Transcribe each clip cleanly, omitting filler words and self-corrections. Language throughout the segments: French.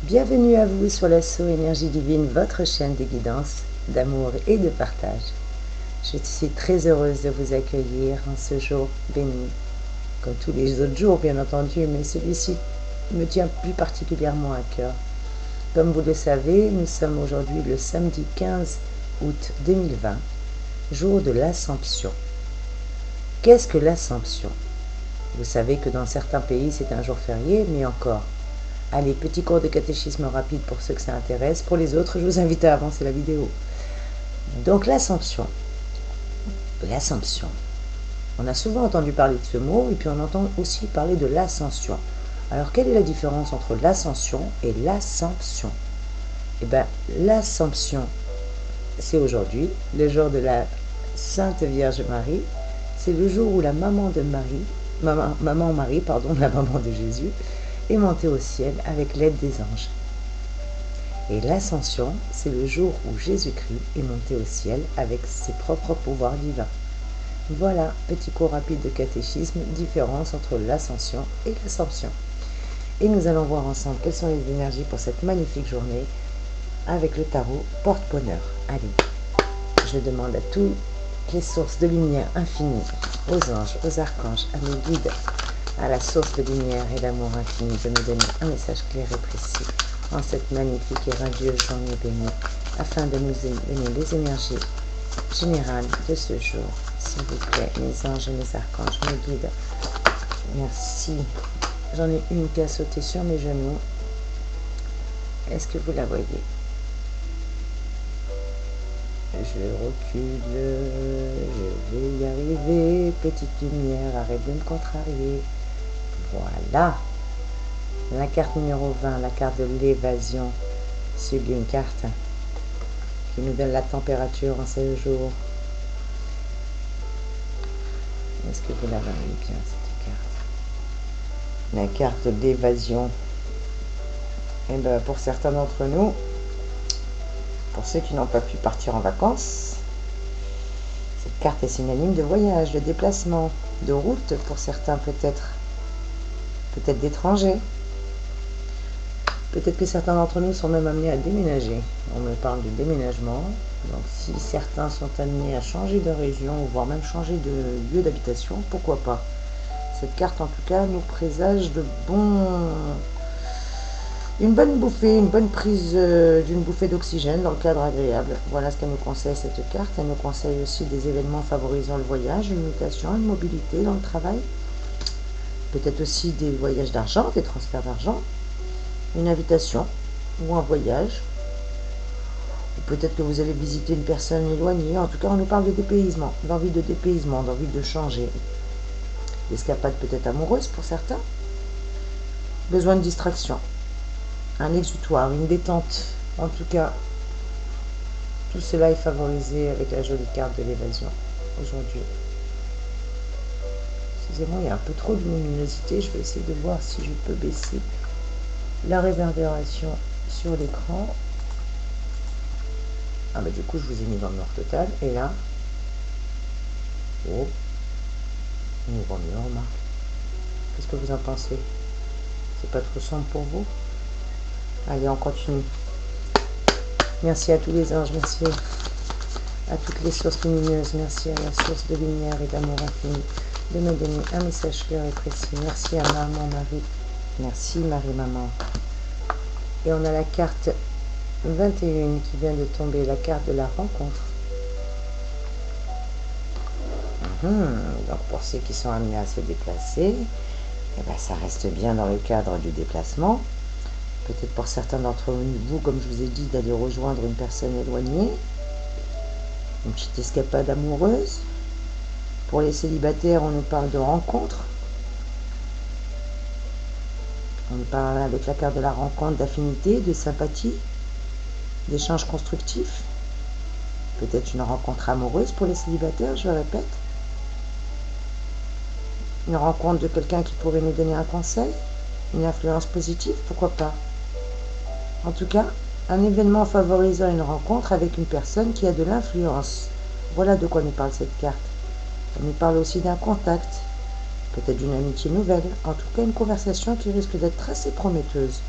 Bienvenue à vous sur l'assaut Énergie Divine, votre chaîne de guidance, d'amour et de partage. Je suis très heureuse de vous accueillir en ce jour béni, comme tous les autres jours bien entendu, mais celui-ci me tient plus particulièrement à cœur. Comme vous le savez, nous sommes aujourd'hui le samedi 15 août 2020, jour de l'Assomption. Qu'est-ce que l'Assomption? Vous savez que dans certains pays c'est un jour férié, mais encore. Allez, petit cours de catéchisme rapide pour ceux que ça intéresse. Pour les autres, je vous invite à avancer la vidéo. Donc l'Assomption. L'Assomption. On a souvent entendu parler de ce mot et puis on entend aussi parler de l'Ascension. Alors quelle est la différence entre l'Ascension et l'Assomption? Eh bien, l'Assomption, c'est aujourd'hui, le jour de la Sainte Vierge Marie. C'est le jour où la maman de Marie, maman Marie, pardon, la maman de Jésus, est montée au ciel avec l'aide des anges. Et l'Ascension, c'est le jour où Jésus-Christ est monté au ciel avec ses propres pouvoirs divins. Voilà, petit cours rapide de catéchisme, différence entre l'Ascension et l'Assomption. Et nous allons voir ensemble quelles sont les énergies pour cette magnifique journée avec le tarot porte-bonheur. Allez, je demande à toutes les sources de lumière infinie, aux anges, aux archanges, à mes guides, à la source de lumière et d'amour infini de me donner un message clair et précis en cette magnifique et radieuse journée bénie, afin de nous donner les énergies générales de ce jour. S'il vous plaît, mes anges et mes archanges, mes guides, merci. J'en ai une qui a sauté sur mes genoux. Est-ce que vous la voyez? Je recule, je vais y arriver. Petite lumière, arrête de me contrarier. Voilà. La carte numéro 20, la carte de l'évasion. Sublime carte qui nous donne la température en ces jours. Est-ce que vous la voyez bien, cette carte? La carte d'évasion. Et bien, pour certains d'entre nous, pour ceux qui n'ont pas pu partir en vacances, cette carte est synonyme de voyage, de déplacement, de route pour certains peut-être d'étrangers. Peut-être que certains d'entre nous sont même amenés à déménager. On me parle de déménagement. Donc si certains sont amenés à changer de région, ou voire même changer de lieu d'habitation, pourquoi pas. Cette carte en tout cas nous présage une bonne bouffée, une bonne prise d'une bouffée d'oxygène dans le cadre agréable. Voilà ce qu'elle nous conseille cette carte. Elle nous conseille aussi des événements favorisant le voyage, une mutation, une mobilité dans le travail. Peut-être aussi des voyages d'argent, des transferts d'argent. Une invitation ou un voyage, ou peut-être que vous allez visiter une personne éloignée. En tout cas, on nous parle de dépaysement, d'envie de changer. Escapade peut-être amoureuse pour certains, besoin de distraction, un exutoire, une détente. En tout cas, tout cela est favorisé avec la jolie carte de l'évasion aujourd'hui. Excusez-moi, il y a un peu trop de luminosité, je vais essayer de voir si je peux baisser la réverbération sur l'écran. Ah bah du coup je vous ai mis dans le noir total. Et là, oh, on voit mieux, remarque. Qu'est-ce que vous en pensez? C'est pas trop sombre pour vous? Allez, on continue. Merci à tous les anges, merci à toutes les sources lumineuses, merci à la source de lumière et d'amour infini de me donner un message clair et précis. Merci à maman Marie. Merci Marie Maman. Et on a la carte 21 qui vient de tomber, la carte de la rencontre. Donc pour ceux qui sont amenés à se déplacer, eh ben ça reste bien dans le cadre du déplacement. Peut-être pour certains d'entre vous, comme je vous ai dit, d'aller rejoindre une personne éloignée. Une petite escapade amoureuse. Pour les célibataires, on nous parle de rencontre. On nous parle avec la carte de la rencontre d'affinité, de sympathie, d'échange constructif. Peut-être une rencontre amoureuse pour les célibataires, je le répète. Une rencontre de quelqu'un qui pourrait nous donner un conseil, une influence positive, pourquoi pas. En tout cas, un événement favorisant une rencontre avec une personne qui a de l'influence. Voilà de quoi nous parle cette carte. Elle nous parle aussi d'un contact, peut-être d'une amitié nouvelle, en tout cas une conversation qui risque d'être assez prometteuse.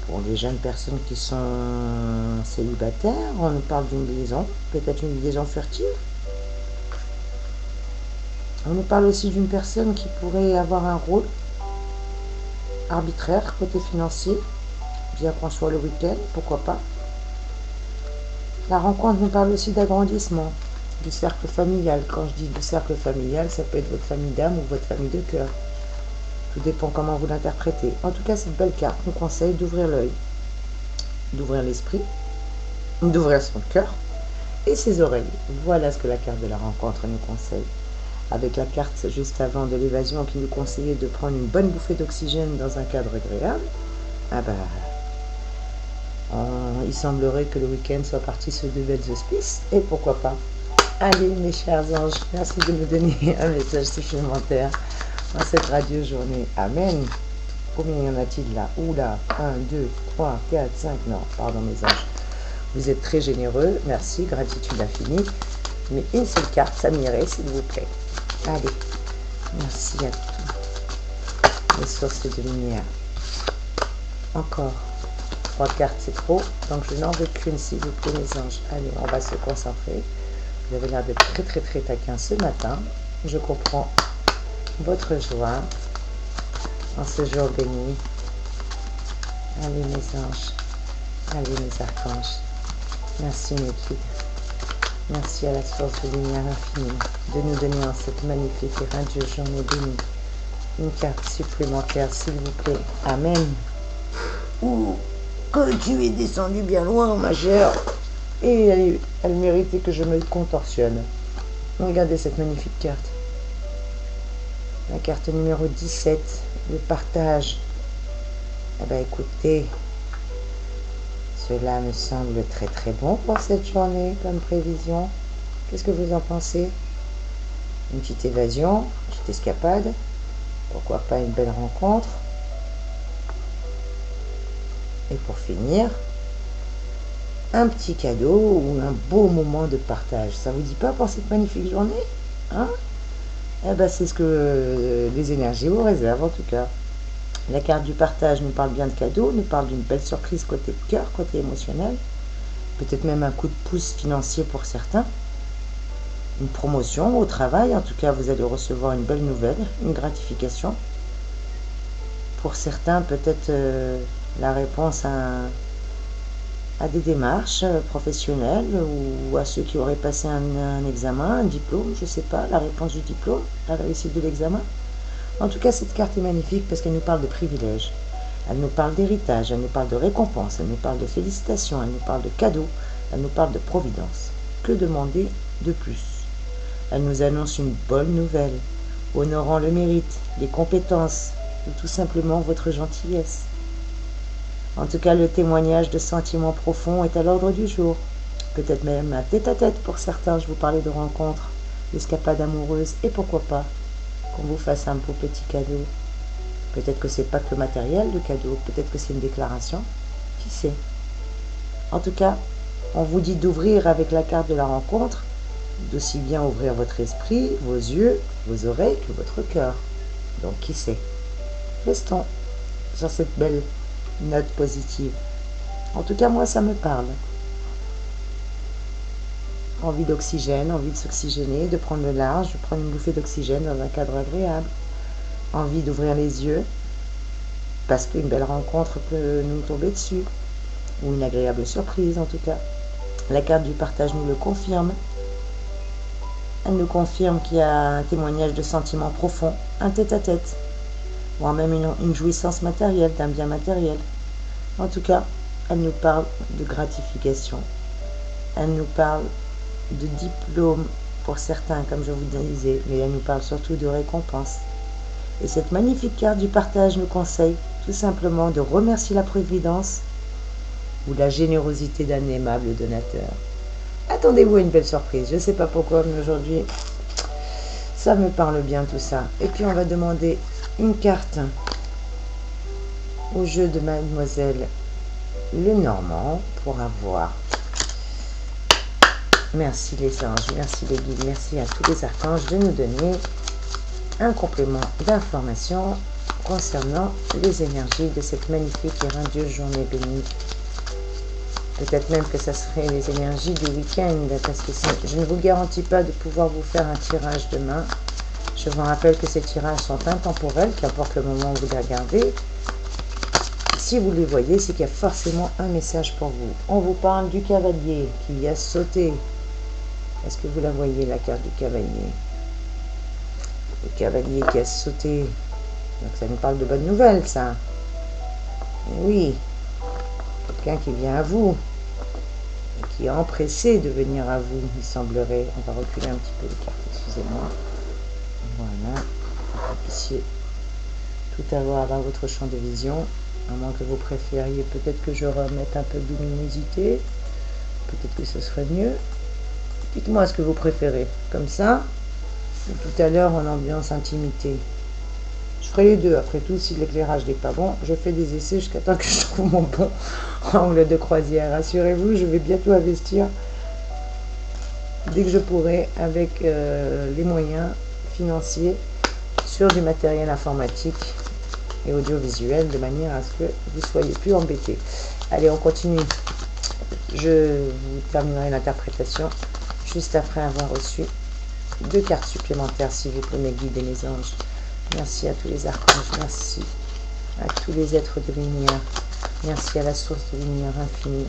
Pour les jeunes personnes qui sont célibataires, on nous parle d'une liaison, peut-être une liaison furtive. On nous parle aussi d'une personne qui pourrait avoir un rôle arbitraire côté financier, bien qu'on soit le week-end, pourquoi pas. La rencontre nous parle aussi d'agrandissement, du cercle familial. Quand je dis du cercle familial, ça peut être votre famille d'âme ou votre famille de cœur. Tout dépend comment vous l'interprétez. En tout cas, cette belle carte nous conseille d'ouvrir l'œil, d'ouvrir l'esprit, d'ouvrir son cœur et ses oreilles. Voilà ce que la carte de la rencontre nous conseille. Avec la carte juste avant de l'évasion qui nous conseillait de prendre une bonne bouffée d'oxygène dans un cadre agréable, ah bah, il semblerait que le week-end soit parti sur de belles auspices, et pourquoi pas. Allez mes chers anges, merci de me donner un message supplémentaire en cette radio journée. Amen. Combien y en a-t-il là? Oula, 1, 2, 3, 4, 5, non, pardon mes anges. Vous êtes très généreux, merci, gratitude infinie. Mais une seule carte, ça m'irait s'il vous plaît. Allez, merci à tous les sources de lumière. Encore. 3 cartes, c'est trop, donc je n'en veux qu'une, s'il vous plaît, mes anges. Allez, on va se concentrer. Vous avez l'air d'être très, très, très taquin ce matin. Je comprends votre joie en ce jour béni. Allez, mes anges. Allez, mes archanges. Merci, mes guides. Merci à la source de lumière infinie de nous donner en cette magnifique et radieuse journée bénie une carte supplémentaire, s'il vous plaît. Amen. Ouh, que tu es descendu bien loin, ma chère. Et elle méritait que je me contorsionne. Regardez cette magnifique carte. La carte numéro 17, le partage. Eh bien, écoutez, cela me semble très très bon pour cette journée comme prévision. Qu'est-ce que vous en pensez? Une petite évasion, une petite escapade, pourquoi pas une belle rencontre. Et pour finir, un petit cadeau ou un beau moment de partage. Ça vous dit pas pour cette magnifique journée, hein? Eh ben c'est ce que les énergies vous réservent en tout cas. La carte du partage nous parle bien de cadeau, nous parle d'une belle surprise côté cœur, côté émotionnel, peut-être même un coup de pouce financier pour certains, une promotion au travail, en tout cas vous allez recevoir une belle nouvelle, une gratification. Pour certains peut-être la réponse à des démarches professionnelles ou à ceux qui auraient passé un examen, un diplôme, je ne sais pas, la réponse du diplôme, la réussite de l'examen. En tout cas, cette carte est magnifique parce qu'elle nous parle de privilèges, elle nous parle d'héritage, elle nous parle de récompense, elle nous parle de félicitations, elle nous parle de cadeaux, elle nous parle de providence. Que demander de plus? Elle nous annonce une bonne nouvelle, honorant le mérite, les compétences ou tout simplement votre gentillesse. En tout cas, le témoignage de sentiments profonds est à l'ordre du jour. Peut-être même un tête-à-tête pour certains, je vous parlais de rencontres, d'escapades amoureuses, et pourquoi pas qu'on vous fasse un beau petit cadeau. Peut-être que c'est pas que matériel le cadeau, peut-être que c'est une déclaration, qui sait. En tout cas, on vous dit d'ouvrir avec la carte de la rencontre, d'aussi bien ouvrir votre esprit, vos yeux, vos oreilles que votre cœur. Donc qui sait. Restons sur cette belle note positive. En tout cas, moi, ça me parle. Envie d'oxygène, envie de s'oxygéner, de prendre le large, de prendre une bouffée d'oxygène dans un cadre agréable. Envie d'ouvrir les yeux, parce qu'une belle rencontre peut nous tomber dessus, ou une agréable surprise en tout cas. La carte du partage nous le confirme. Elle nous confirme qu'il y a un témoignage de sentiments profonds, un tête-à-tête, voire même une jouissance matérielle, d'un bien matériel. En tout cas, elle nous parle de gratification. Elle nous parle de diplôme pour certains, comme je vous disais, mais elle nous parle surtout de récompense. Et cette magnifique carte du partage nous conseille tout simplement de remercier la Providence ou la générosité d'un aimable donateur. Attendez-vous à une belle surprise, je ne sais pas pourquoi, mais aujourd'hui, ça me parle bien tout ça. Et puis on va demander une carte au jeu de Mademoiselle Lenormand pour avoir. Merci les anges, merci les guides, merci à tous les archanges de nous donner un complément d'information concernant les énergies de cette magnifique et radieuse journée bénie. Peut-être même que ça serait les énergies du week-end, parce que je ne vous garantis pas de pouvoir vous faire un tirage demain. Je vous rappelle que ces tirages sont intemporels, qu'importe le moment où vous les regardez. Si vous les voyez, c'est qu'il y a forcément un message pour vous. On vous parle du cavalier qui a sauté. Est-ce que vous la voyez, la carte du cavalier? Le cavalier qui a sauté. Donc ça nous parle de bonnes nouvelles, ça. Et oui, quelqu'un qui vient à vous, et qui est empressé de venir à vous, il semblerait. On va reculer un petit peu les cartes, excusez-moi. Voilà, pour que vous puissiez tout avoir dans votre champ de vision, à moins que vous préfériez peut-être que je remette un peu de luminosité, peut-être que ce serait mieux. Dites-moi ce que vous préférez, comme ça, ou tout à l'heure en ambiance intimité. Je ferai les deux, après tout, si l'éclairage n'est pas bon, je fais des essais jusqu'à temps que je trouve mon bon angle de croisière. Rassurez-vous, je vais bientôt investir, dès que je pourrai, avec les moyens financiers, sur du matériel informatique et audiovisuel, de manière à ce que vous ne soyez plus embêtés. Allez, on continue. Je vous terminerai l'interprétation juste après avoir reçu 2 cartes supplémentaires, s'il vous plaît, mes guides et mes anges. Merci à tous les archanges, merci à tous les êtres de lumière, merci à la source de lumière infinie,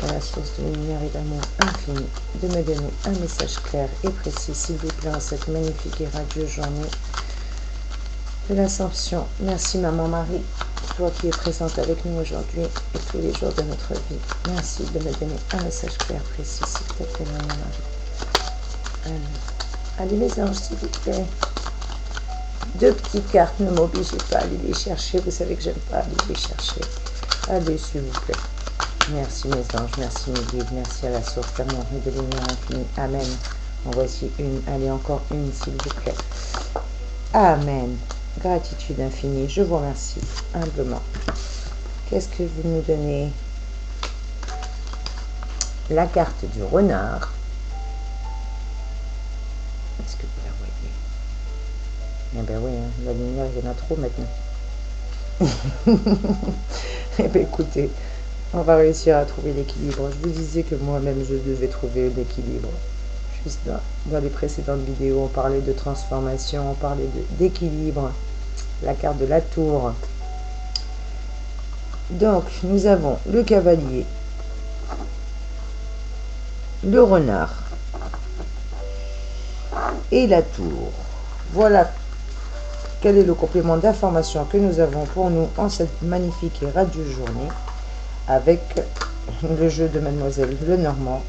à la source de lumière et d'amour infini, de me donner un message clair et précis, s'il vous plaît, en cette magnifique et radieuse journée de l'Assomption. Merci Maman Marie, toi qui es présente avec nous aujourd'hui et tous les jours de notre vie. Merci de me donner un message clair, précis, s'il te plaît, Maman Marie. Allez mes anges, s'il vous plaît. 2 petites cartes, ne m'obligez pas à aller les chercher, vous savez que j'aime pas aller les chercher. Allez, s'il vous plaît. Merci mes anges, merci mes guides, merci à la source d'amour et de lumière infinie. Amen. En voici une, allez encore une, s'il vous plaît. Amen. Gratitude infinie, je vous remercie humblement. Qu'est-ce que vous nous donnez? La carte du renard. Est-ce que vous la voyez? Eh bien oui, hein, la lumière, il y en a trop maintenant. Eh bien écoutez, on va réussir à trouver l'équilibre. Je vous disais que moi-même, je devais trouver l'équilibre. Juste dans les précédentes vidéos, on parlait de transformation, on parlait d'équilibre. La carte de la tour. Donc, nous avons le cavalier, le renard et la tour. Voilà quel est le complément d'information que nous avons pour nous en cette magnifique et radieuse journée avec le jeu de Mademoiselle Lenormand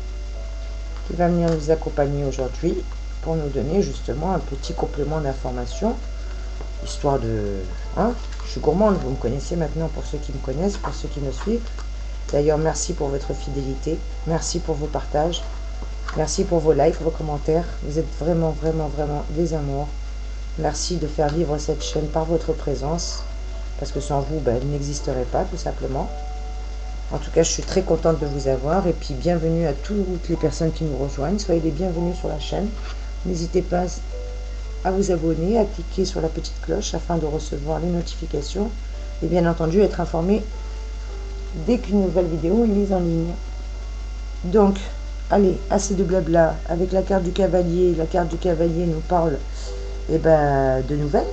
qui va venir nous accompagner aujourd'hui pour nous donner justement un petit complément d'information, histoire de... Hein, je suis gourmande, vous me connaissez maintenant, pour ceux qui me connaissent, pour ceux qui me suivent. D'ailleurs, merci pour votre fidélité, merci pour vos partages, merci pour vos likes, vos commentaires. Vous êtes vraiment, vraiment, vraiment des amours. Merci de faire vivre cette chaîne par votre présence, parce que sans vous, elle n'existerait pas, tout simplement. En tout cas, je suis très contente de vous avoir, et puis bienvenue à toutes les personnes qui nous rejoignent. Soyez les bienvenus sur la chaîne. N'hésitez pas à vous abonner, à cliquer sur la petite cloche afin de recevoir les notifications et bien entendu être informé dès qu'une nouvelle vidéo est mise en ligne. Donc, allez, assez de blabla. Avec la carte du cavalier, la carte du cavalier nous parle de nouvelles.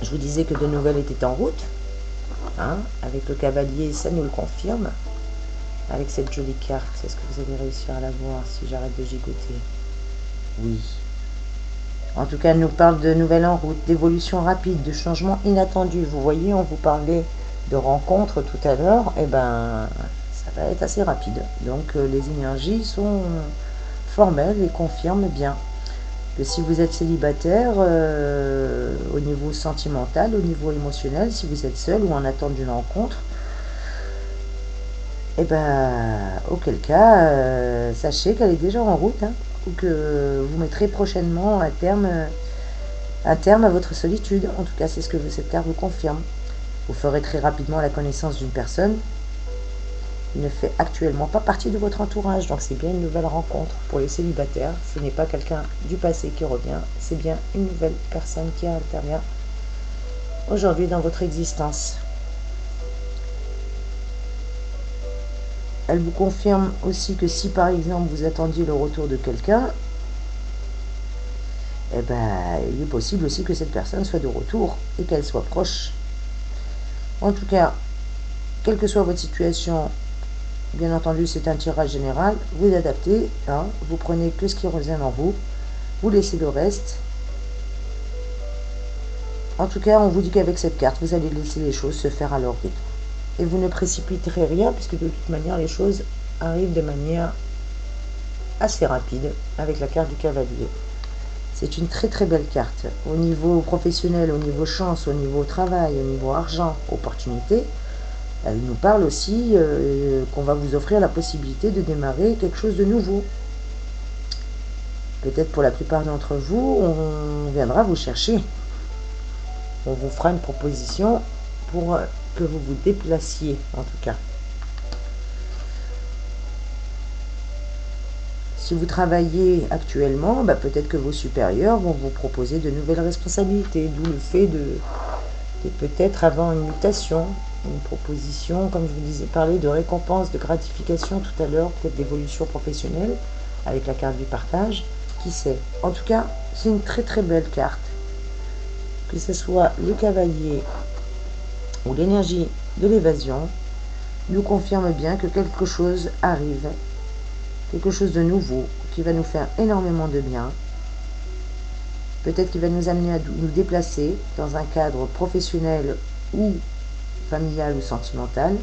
Je vous disais que de nouvelles étaient en route. Hein, avec le cavalier, ça nous le confirme. Avec cette jolie carte, est-ce que vous allez réussir à la voir si j'arrête de gigoter? Oui. En tout cas, elle nous parle de nouvelles en route, d'évolution rapide, de changements inattendus. Vous voyez, on vous parlait de rencontres tout à l'heure. Ça va être assez rapide. Donc, les énergies sont formelles et confirment bien que si vous êtes célibataire, au niveau sentimental, au niveau émotionnel, si vous êtes seul ou en attente d'une rencontre, auquel cas, sachez qu'elle est déjà en route, hein, ou que vous mettrez prochainement un terme à votre solitude. En tout cas, c'est ce que cette carte vous confirme. Vous ferez très rapidement la connaissance d'une personne qui ne fait actuellement pas partie de votre entourage. Donc c'est bien une nouvelle rencontre pour les célibataires. Ce n'est pas quelqu'un du passé qui revient, c'est bien une nouvelle personne qui intervient aujourd'hui dans votre existence. Elle vous confirme aussi que si par exemple vous attendiez le retour de quelqu'un, eh ben, il est possible aussi que cette personne soit de retour et qu'elle soit proche. En tout cas, quelle que soit votre situation, bien entendu c'est un tirage général, vous adaptez, hein, vous prenez que ce qui résonne en vous, vous laissez le reste. En tout cas, on vous dit qu'avec cette carte, vous allez laisser les choses se faire à leur rythme. Et vous ne précipiterez rien, puisque de toute manière, les choses arrivent de manière assez rapide avec la carte du cavalier. C'est une très très belle carte. Au niveau professionnel, au niveau chance, au niveau travail, au niveau argent, opportunité, elle nous parle aussi qu'on va vous offrir la possibilité de démarrer quelque chose de nouveau. Peut-être pour la plupart d'entre vous, on viendra vous chercher. On vous fera une proposition pour que vous vous déplaciez, en tout cas. Si vous travaillez actuellement, peut-être que vos supérieurs vont vous proposer de nouvelles responsabilités, d'où le fait de peut-être avoir une mutation, une proposition, comme je vous disais, parler de récompense, de gratification tout à l'heure, peut-être d'évolution professionnelle, avec la carte du partage, qui sait. En tout cas, c'est une très très belle carte. Que ce soit le cavalier ou l'énergie de l'évasion, nous confirme bien que quelque chose arrive, quelque chose de nouveau, qui va nous faire énormément de bien. Peut-être qu'il va nous amener à nous déplacer dans un cadre professionnel ou familial ou sentimental.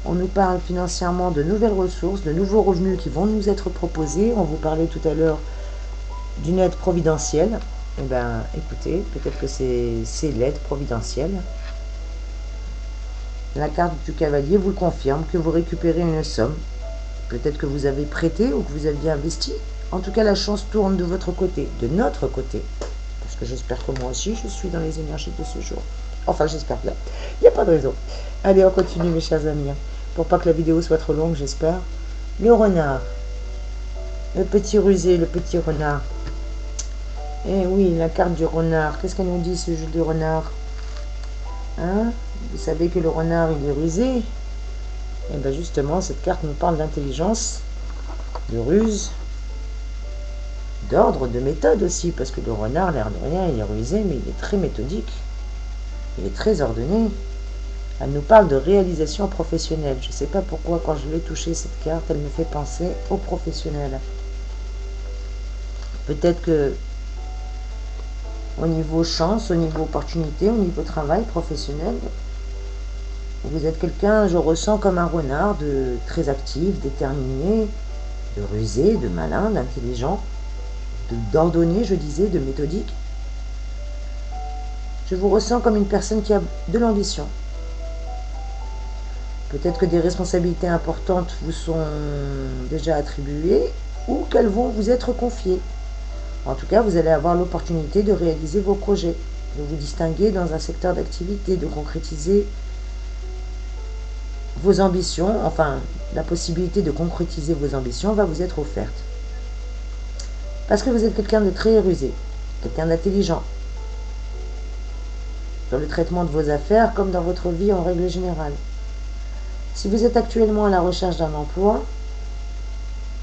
On nous parle financièrement de nouvelles ressources, de nouveaux revenus qui vont nous être proposés. On vous parlait tout à l'heure d'une aide providentielle. Eh bien, écoutez, peut-être que c'est l'aide providentielle. La carte du cavalier vous le confirme, que vous récupérez une somme. Peut-être que vous avez prêté ou que vous aviez investi. En tout cas, la chance tourne de votre côté, de notre côté. Parce que j'espère que moi aussi, je suis dans les énergies de ce jour. Enfin, j'espère bien. Il n'y a pas de raison. Allez, on continue, mes chers amis. Pour pas que la vidéo soit trop longue, j'espère. Le renard. Le petit rusé, le petit renard. Eh oui, la carte du renard. Qu'est-ce qu'elle nous dit, ce jeu du renard? Hein? Vous savez que le renard, il est rusé. Et bien justement, cette carte nous parle d'intelligence, de ruse, d'ordre, de méthode aussi, parce que le renard, l'air de rien, il est rusé, mais il est très méthodique. Il est très ordonné. Elle nous parle de réalisation professionnelle. Je ne sais pas pourquoi, quand je l'ai touchée, cette carte, elle me fait penser au professionnel. Peut-être que au niveau chance, au niveau opportunité, au niveau travail professionnel, vous êtes quelqu'un, je ressens comme un renard, de très actif, déterminé, de rusé, de malin, d'intelligent, d'ordonné, je disais, de méthodique. Je vous ressens comme une personne qui a de l'ambition. Peut-être que des responsabilités importantes vous sont déjà attribuées ou qu'elles vont vous être confiées. En tout cas, vous allez avoir l'opportunité de réaliser vos projets, de vous distinguer dans un secteur d'activité, de concrétiser vos ambitions. Enfin, la possibilité de concrétiser vos ambitions va vous être offerte. Parce que vous êtes quelqu'un de très rusé, quelqu'un d'intelligent, dans le traitement de vos affaires comme dans votre vie en règle générale. Si vous êtes actuellement à la recherche d'un emploi,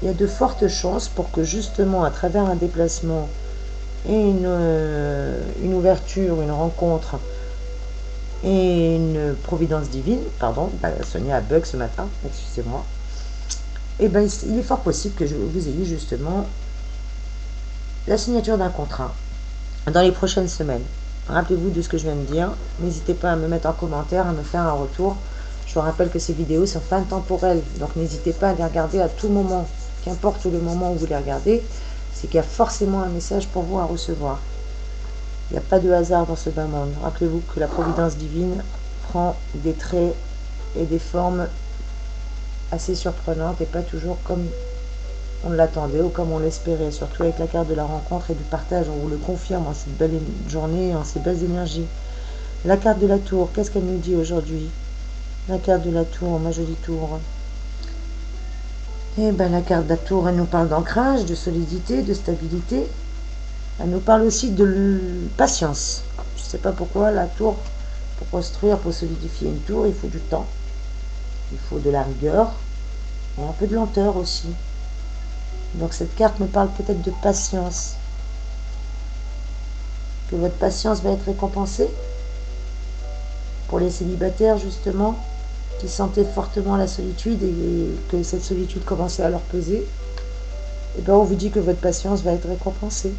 il y a de fortes chances pour que justement à travers un déplacement et une ouverture, une rencontre et une providence divine, pardon, Sonia a bug ce matin, excusez-moi, et ben il est fort possible que vous ayez justement la signature d'un contrat dans les prochaines semaines. Rappelez-vous de ce que je viens de dire, n'hésitez pas à me mettre en commentaire, à me faire un retour. Je vous rappelle que ces vidéos sont intemporelles, donc n'hésitez pas à les regarder à tout moment, qu'importe le moment où vous les regardez, c'est qu'il y a forcément un message pour vous à recevoir. Il n'y a pas de hasard dans ce bas monde. Rappelez-vous que la providence divine prend des traits et des formes assez surprenantes et pas toujours comme on l'attendait ou comme on l'espérait, surtout avec la carte de la rencontre et du partage. On vous le confirme en cette belle journée, en ces belles énergies. La carte de la tour, qu'est-ce qu'elle nous dit aujourd'hui? La carte de la tour, ma jolie tour. Eh bien, la carte de la tour, elle nous parle d'ancrage, de solidité, de stabilité. Elle nous parle aussi de patience. Je ne sais pas pourquoi la tour Pour construire, pour solidifier une tour, il faut du temps, il faut de la rigueur et un peu de lenteur aussi. Donc cette carte me parle peut-être de patience, que votre patience va être récompensée. Pour les célibataires justement, qui sentaient fortement la solitude et que cette solitude commençait à leur peser, et bien on vous dit que votre patience va être récompensée.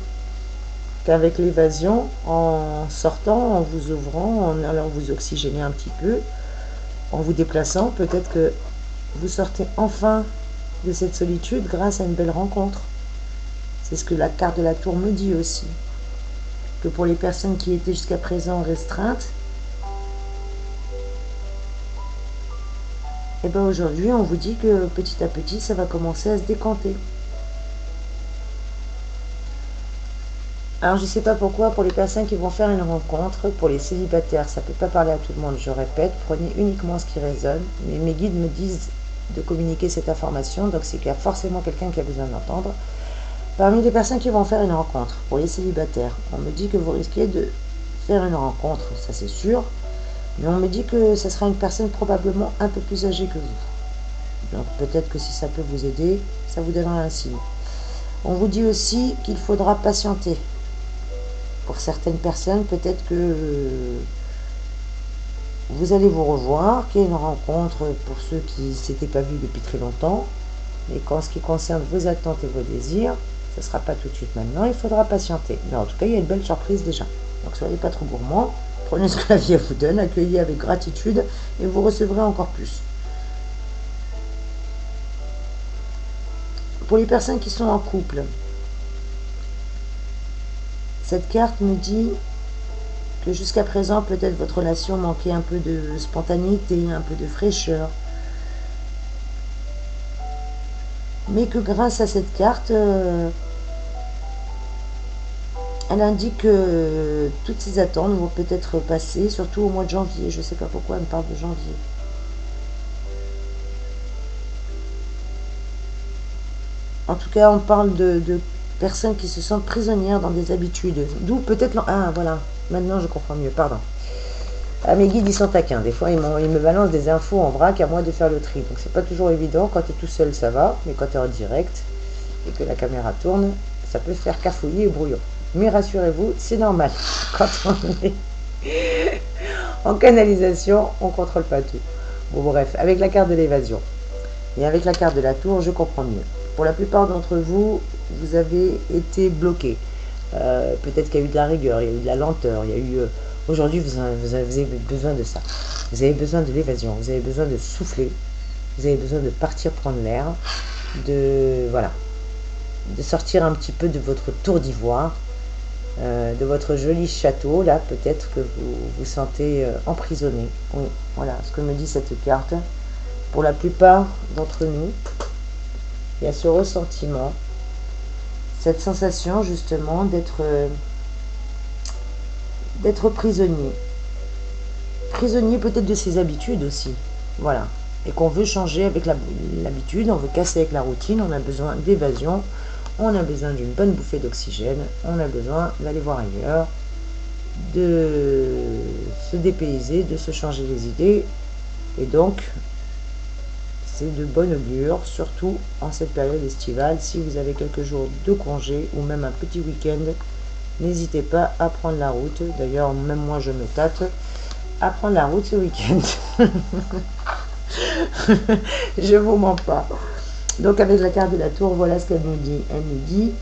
Qu'avec l'évasion, en sortant, en vous ouvrant, en allant vous oxygéner un petit peu, en vous déplaçant, peut-être que vous sortez enfin de cette solitude grâce à une belle rencontre. C'est ce que la carte de la tour me dit aussi. Que pour les personnes qui étaient jusqu'à présent restreintes, et bien aujourd'hui on vous dit que petit à petit ça va commencer à se décanter. Alors je ne sais pas pourquoi, pour les personnes qui vont faire une rencontre, pour les célibataires, ça ne peut pas parler à tout le monde, je répète, prenez uniquement ce qui résonne, mais mes guides me disent de communiquer cette information, donc c'est qu'il y a forcément quelqu'un qui a besoin d'entendre. Parmi les personnes qui vont faire une rencontre, pour les célibataires, on me dit que vous risquez de faire une rencontre, ça c'est sûr, mais on me dit que ça sera une personne probablement un peu plus âgée que vous. Donc peut-être que si ça peut vous aider, ça vous donnera un signe. On vous dit aussi qu'il faudra patienter. Pour certaines personnes, peut-être que vous allez vous revoir, qu'il y ait une rencontre pour ceux qui ne s'étaient pas vus depuis très longtemps. Mais qu'en ce qui concerne vos attentes et vos désirs, ce ne sera pas tout de suite maintenant, il faudra patienter. Mais en tout cas, il y a une belle surprise déjà. Donc soyez pas trop gourmands, prenez ce que la vie vous donne, accueillez avec gratitude et vous recevrez encore plus. Pour les personnes qui sont en couple, cette carte me dit que jusqu'à présent, peut-être votre relation manquait un peu de spontanéité, un peu de fraîcheur. Mais que grâce à cette carte, elle indique que toutes ces attentes vont peut-être passer, surtout au mois de janvier. Je ne sais pas pourquoi elle me parle de janvier. En tout cas, on parle de personnes qui se sentent prisonnières dans des habitudes. D'où peut-être... Ah, voilà. Maintenant, je comprends mieux. Pardon. Ah, mes guides, ils sont taquins. Des fois, ils me balancent des infos en vrac, à moi de faire le tri. Donc, c'est pas toujours évident. Quand tu es tout seul, ça va. Mais quand tu es en direct et que la caméra tourne, ça peut faire cafouiller et brouillon. Mais rassurez-vous, c'est normal. Quand on est en canalisation, on ne contrôle pas tout. Bon, bref, avec la carte de l'évasion et avec la carte de la tour, je comprends mieux. Pour la plupart d'entre vous, vous avez été bloqués. Peut-être qu'il y a eu de la rigueur, il y a eu de la lenteur, il y a eu... Aujourd'hui, vous avez besoin de ça. Vous avez besoin de l'évasion, vous avez besoin de souffler, vous avez besoin de partir prendre l'air, voilà, de sortir un petit peu de votre tour d'ivoire, de votre joli château. Là, peut-être que vous vous sentez emprisonné. Oui, voilà ce que me dit cette carte. Pour la plupart d'entre nous, il y a ce ressentiment, cette sensation justement d'être prisonnier. Prisonnier peut-être de ses habitudes aussi. Voilà. Et qu'on veut changer avec l'habitude, on veut casser avec la routine, on a besoin d'évasion, on a besoin d'une bonne bouffée d'oxygène, on a besoin d'aller voir ailleurs, de se dépayser, de se changer les idées. Et donc, c'est de bonne augure, surtout en cette période estivale. Si vous avez quelques jours de congé ou même un petit week-end, n'hésitez pas à prendre la route. D'ailleurs, même moi, je me tâte à prendre la route ce week-end. Je vous mens pas. Donc, avec la carte de la tour, voilà ce qu'elle nous dit. Elle nous dit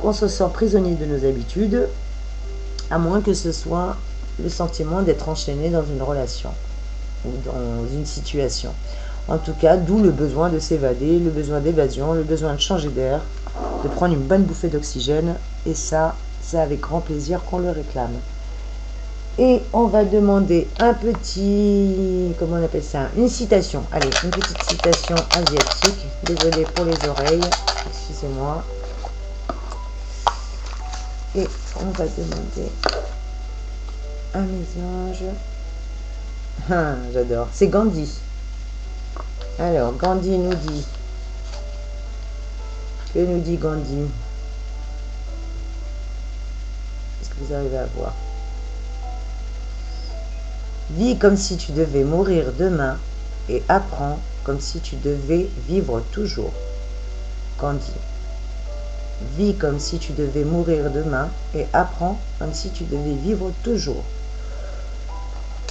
qu'on se sent prisonnier de nos habitudes, à moins que ce soit le sentiment d'être enchaîné dans une relation ou dans une situation. En tout cas, d'où le besoin de s'évader, le besoin d'évasion, le besoin de changer d'air, de prendre une bonne bouffée d'oxygène. Et ça, c'est avec grand plaisir qu'on le réclame. Et on va demander un petit... Comment on appelle ça? Une citation. Allez, une petite citation asiatique. Désolée pour les oreilles. Excusez-moi. Et on va demander à mes anges... Ah, j'adore. C'est Gandhi. Alors, Gandhi nous dit... Que nous dit Gandhi? Est-ce que vous arrivez à voir? Vis comme si tu devais mourir demain et apprends comme si tu devais vivre toujours. Gandhi. Vis comme si tu devais mourir demain et apprends comme si tu devais vivre toujours.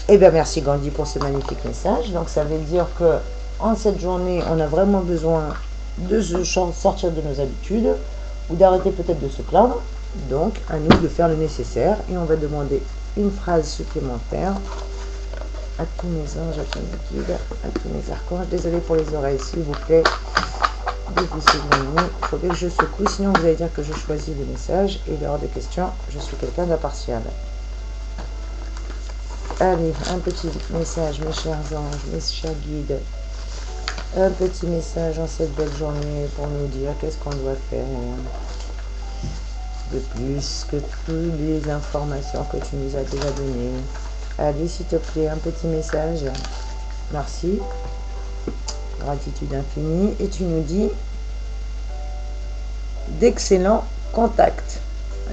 Eh bien, merci Gandhi pour ce magnifique message. Donc, ça veut dire que en cette journée, on a vraiment besoin de sortir de nos habitudes ou d'arrêter peut-être de se plaindre. Donc, à nous de faire le nécessaire et on va demander une phrase supplémentaire à tous mes anges, à tous mes guides, à tous mes archanges. Désolé pour les oreilles, s'il vous plaît. De vous éloigner. Il faudrait que je secoue, sinon vous allez dire que je choisis le message et il est hors de question. Je suis quelqu'un d'impartial. Allez, un petit message, mes chers anges, mes chers guides. Un petit message en cette belle journée pour nous dire qu'est-ce qu'on doit faire de plus que toutes les informations que tu nous as déjà données. Allez, s'il te plaît, un petit message. Merci. Gratitude infinie. Et tu nous dis d'excellents contacts.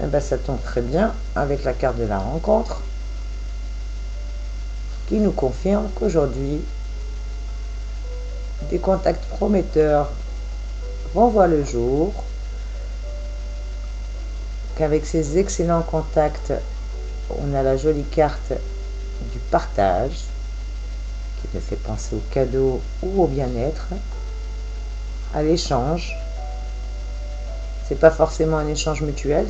Eh ben, ça tombe très bien avec la carte de la rencontre qui nous confirme qu'aujourd'hui, des contacts prometteurs vont voir le jour, qu'avec ces excellents contacts, on a la jolie carte du partage qui nous fait penser au cadeau ou au bien-être, à l'échange. C'est pas forcément un échange mutuel,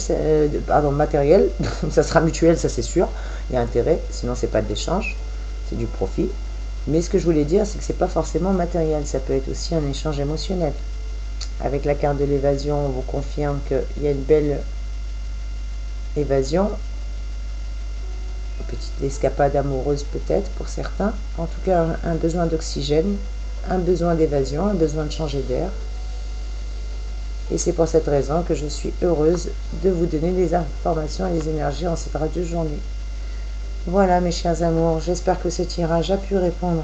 matériel, ça sera mutuel, ça c'est sûr, il y a intérêt, sinon c'est pas de l'échange, c'est du profit. Mais ce que je voulais dire, c'est que c'est pas forcément matériel, ça peut être aussi un échange émotionnel. Avec la carte de l'évasion, on vous confirme qu'il y a une belle évasion, une petite escapade amoureuse peut-être pour certains, en tout cas un besoin d'oxygène, un besoin d'évasion, un besoin de changer d'air. Et c'est pour cette raison que je suis heureuse de vous donner des informations et des énergies en cette radio journée. Voilà mes chers amours, j'espère que ce tirage a pu répondre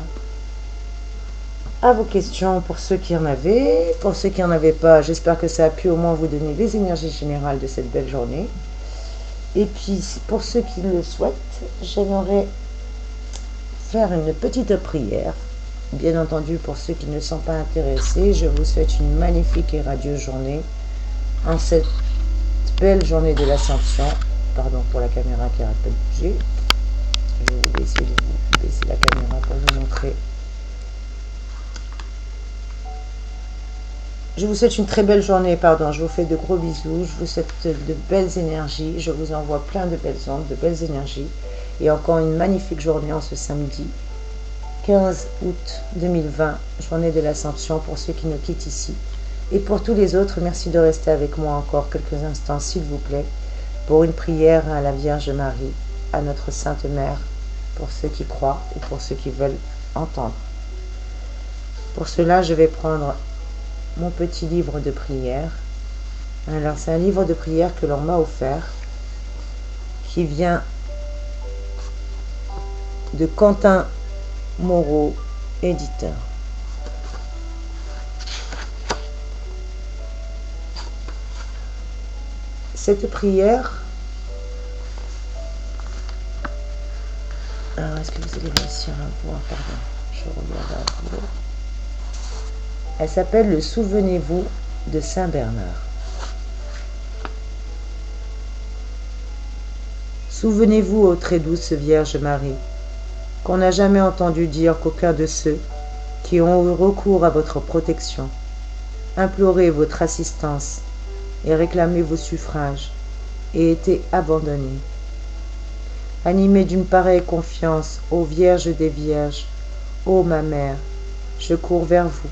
à vos questions pour ceux qui en avaient. Pour ceux qui n'en avaient pas, j'espère que ça a pu au moins vous donner les énergies générales de cette belle journée. Et puis pour ceux qui le souhaitent, j'aimerais faire une petite prière. Bien entendu, pour ceux qui ne sont pas intéressés, je vous souhaite une magnifique et radieuse journée en cette belle journée de l'Ascension. Pardon pour la caméra qui arrête pas de bouger. Je vais essayer de vous baisser la caméra pour vous montrer. Je vous souhaite une très belle journée, je vous fais de gros bisous, je vous souhaite de belles énergies, je vous envoie plein de belles ondes, de belles énergies. Et encore une magnifique journée en ce samedi 15 août 2020, journée de l'Ascension pour ceux qui nous quittent ici. Et pour tous les autres, merci de rester avec moi encore quelques instants, s'il vous plaît, pour une prière à la Vierge Marie, à notre Sainte Mère, pour ceux qui croient ou pour ceux qui veulent entendre. Pour cela, je vais prendre mon petit livre de prière. Alors, c'est un livre de prière que l'on m'a offert, qui vient de Quentin Moreau, éditeur. Cette prière, alors est-ce que vous allez réussir à voir, pardon, je regarde à vous. Elle s'appelle le Souvenez-vous de Saint Bernard. Souvenez-vous, ô très douce Vierge Marie, qu'on n'a jamais entendu dire qu'aucun de ceux qui ont eu recours à votre protection, imploré votre assistance et réclamé vos suffrages, aient été abandonnés. Animée d'une pareille confiance, ô Vierge des Vierges, ô ma mère, je cours vers vous,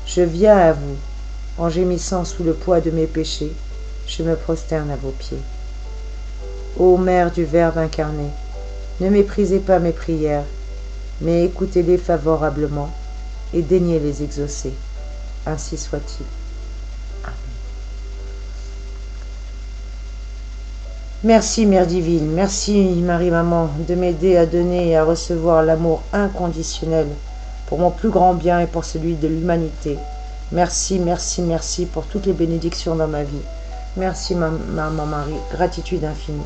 je viens à vous, en gémissant sous le poids de mes péchés, je me prosterne à vos pieds. Ô Mère du Verbe incarné, ne méprisez pas mes prières, mais écoutez-les favorablement et daignez les exaucer. Ainsi soit-il. Amen. Merci Mère divine, merci Marie-Maman de m'aider à donner et à recevoir l'amour inconditionnel pour mon plus grand bien et pour celui de l'humanité. Merci, merci, merci pour toutes les bénédictions dans ma vie. Merci Maman Marie, gratitude infinie.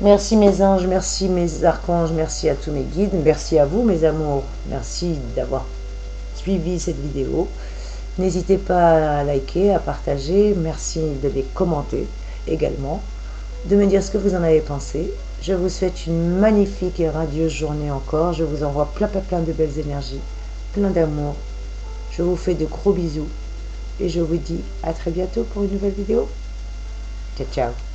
Merci mes anges, merci mes archanges, merci à tous mes guides, merci à vous mes amours, merci d'avoir suivi cette vidéo. N'hésitez pas à liker, à partager, merci de les commenter également, de me dire ce que vous en avez pensé. Je vous souhaite une magnifique et radieuse journée encore. Je vous envoie plein de belles énergies, plein d'amour. Je vous fais de gros bisous et je vous dis à très bientôt pour une nouvelle vidéo. Ciao, ciao.